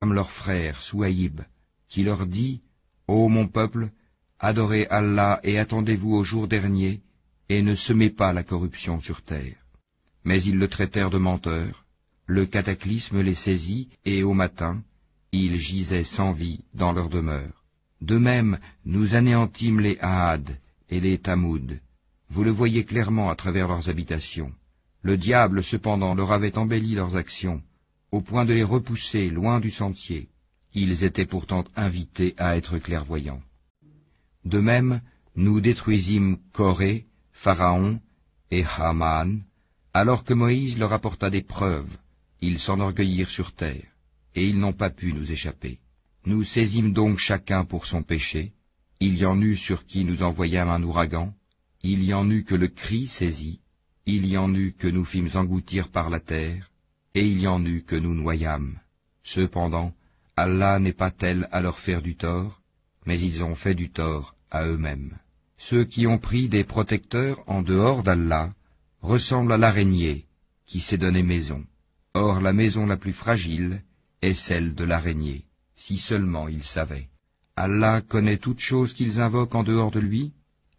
comme leur frère Souaïb, qui leur dit, « Ô mon peuple, adorez Allah et attendez-vous au jour dernier, et ne semez pas la corruption sur terre. » Mais ils le traitèrent de menteur, le cataclysme les saisit, et au matin, ils gisaient sans vie dans leur demeure. De même, nous anéantîmes les Ahad et les Tamoud. Vous le voyez clairement à travers leurs habitations. Le diable, cependant, leur avait embelli leurs actions, au point de les repousser loin du sentier. Ils étaient pourtant invités à être clairvoyants. De même, nous détruisîmes Corée, Pharaon et Haman, alors que Moïse leur apporta des preuves. Ils s'enorgueillirent sur terre, et ils n'ont pas pu nous échapper. Nous saisîmes donc chacun pour son péché. Il y en eut sur qui nous envoyâmes un ouragan, il y en eut que le cri saisit, il y en eut que nous fîmes engloutir par la terre, et il y en eut que nous noyâmes. Cependant, Allah n'est pas tel à leur faire du tort, mais ils ont fait du tort à eux-mêmes. Ceux qui ont pris des protecteurs en dehors d'Allah ressemblent à l'araignée qui s'est donné maison. Or la maison la plus fragile est celle de l'araignée, si seulement ils savaient. Allah connaît toutes choses qu'ils invoquent en dehors de lui,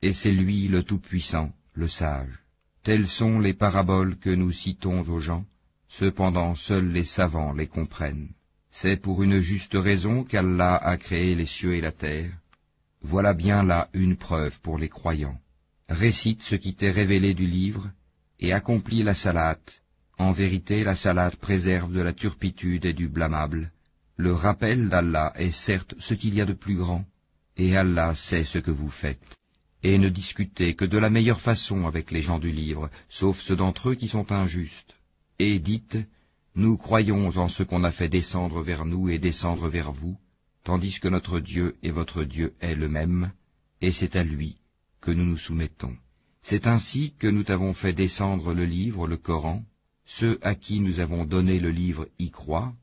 et c'est lui le Tout-Puissant, le Sage. Telles sont les paraboles que nous citons aux gens, cependant seuls les savants les comprennent. C'est pour une juste raison qu'Allah a créé les cieux et la terre. Voilà bien là une preuve pour les croyants. Récite ce qui t'est révélé du livre, et accomplis la salate. En vérité, la salate préserve de la turpitude et du blâmable. Le rappel d'Allah est certes ce qu'il y a de plus grand, et Allah sait ce que vous faites. Et ne discutez que de la meilleure façon avec les gens du livre, sauf ceux d'entre eux qui sont injustes. Et dites, nous croyons en ce qu'on a fait descendre vers nous et descendre vers vous, tandis que notre Dieu et votre Dieu est le même, et c'est à lui que nous nous soumettons. C'est ainsi que nous t'avons fait descendre le livre, le Coran. Ceux à qui nous avons donné le livre y croient,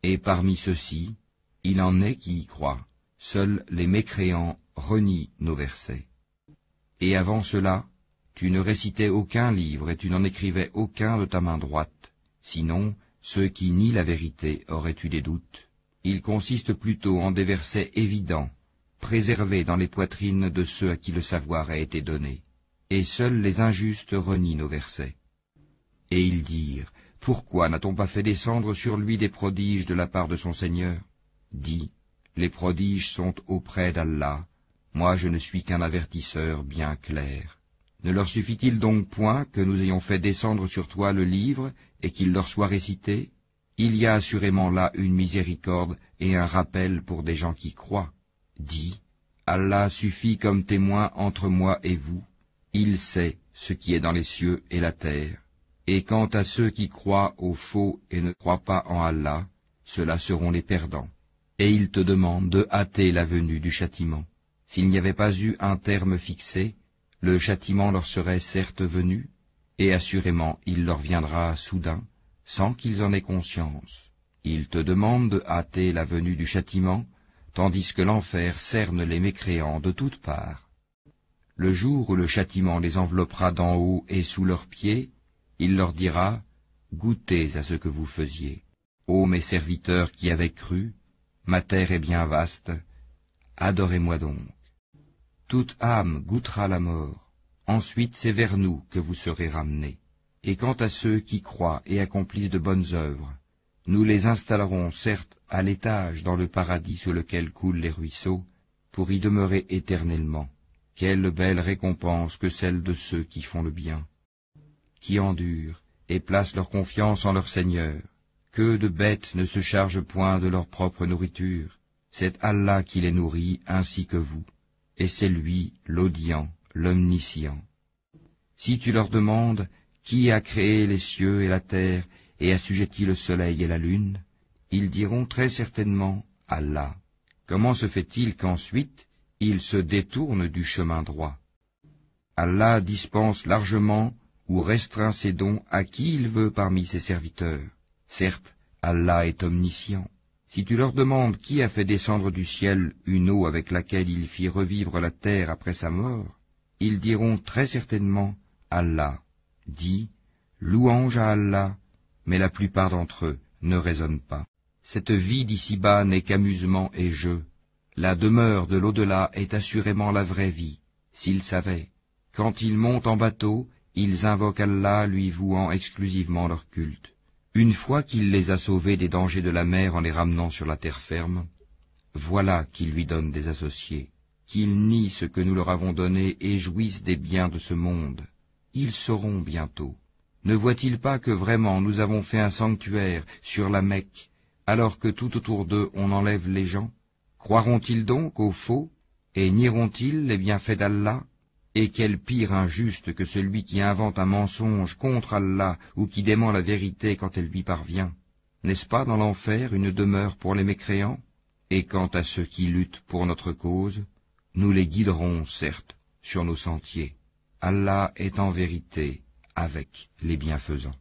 et parmi ceux-ci, il en est qui y croient. Seuls les mécréants renient nos versets. Et avant cela, tu ne récitais aucun livre et tu n'en écrivais aucun de ta main droite. Sinon, ceux qui nient la vérité auraient eu des doutes. Il consiste plutôt en des versets évidents, préservés dans les poitrines de ceux à qui le savoir a été donné. Et seuls les injustes renient nos versets. Et ils dirent, pourquoi n'a-t-on pas fait descendre sur lui des prodiges de la part de son Seigneur? Dis, les prodiges sont auprès d'Allah, moi je ne suis qu'un avertisseur bien clair. Ne leur suffit-il donc point que nous ayons fait descendre sur toi le livre et qu'il leur soit récité? Il y a assurément là une miséricorde et un rappel pour des gens qui croient. Dis, Allah suffit comme témoin entre moi et vous, il sait ce qui est dans les cieux et la terre. Et quant à ceux qui croient au faux et ne croient pas en Allah, ceux-là seront les perdants. Et ils te demandent de hâter la venue du châtiment. S'il n'y avait pas eu un terme fixé, le châtiment leur serait certes venu, et assurément il leur viendra soudain, sans qu'ils en aient conscience. Ils te demandent de hâter la venue du châtiment, tandis que l'enfer cerne les mécréants de toutes parts. Le jour où le châtiment les enveloppera d'en haut et sous leurs pieds, il leur dira, goûtez à ce que vous faisiez. Ô mes serviteurs qui avez cru, ma terre est bien vaste, adorez-moi donc. Toute âme goûtera la mort, ensuite c'est vers nous que vous serez ramenés. Et quant à ceux qui croient et accomplissent de bonnes œuvres, nous les installerons certes à l'étage dans le paradis sous lequel coulent les ruisseaux, pour y demeurer éternellement. Quelle belle récompense que celle de ceux qui font le bien, qui endurent et placent leur confiance en leur Seigneur. Que de bêtes ne se chargent point de leur propre nourriture, c'est Allah qui les nourrit ainsi que vous, et c'est lui l'audient, l'omniscient. Si tu leur demandes, qui a créé les cieux et la terre et assujetti le soleil et la lune, ils diront très certainement Allah. Comment se fait-il qu'ensuite ils se détournent du chemin droit? Allah dispense largement ou restreint ses dons à qui il veut parmi ses serviteurs. Certes, Allah est omniscient. Si tu leur demandes qui a fait descendre du ciel une eau avec laquelle il fit revivre la terre après sa mort, ils diront très certainement Allah. Dis, louange à Allah, mais la plupart d'entre eux ne raisonnent pas. Cette vie d'ici-bas n'est qu'amusement et jeu. La demeure de l'au-delà est assurément la vraie vie. S'ils savaient. Quand ils montent en bateau, ils invoquent Allah, lui vouant exclusivement leur culte. Une fois qu'il les a sauvés des dangers de la mer en les ramenant sur la terre ferme, voilà qu'ils lui donnent des associés, qu'ils nient ce que nous leur avons donné et jouissent des biens de ce monde. Ils sauront bientôt. Ne voient-ils pas que vraiment nous avons fait un sanctuaire sur la Mecque, alors que tout autour d'eux on enlève les gens? Croiront-ils donc au faux, et nieront-ils les bienfaits d'Allah? Et quel pire injuste que celui qui invente un mensonge contre Allah ou qui dément la vérité quand elle lui parvient. N'est-ce pas dans l'enfer une demeure pour les mécréants? Et quant à ceux qui luttent pour notre cause, nous les guiderons, certes, sur nos sentiers. Allah est en vérité avec les bienfaisants.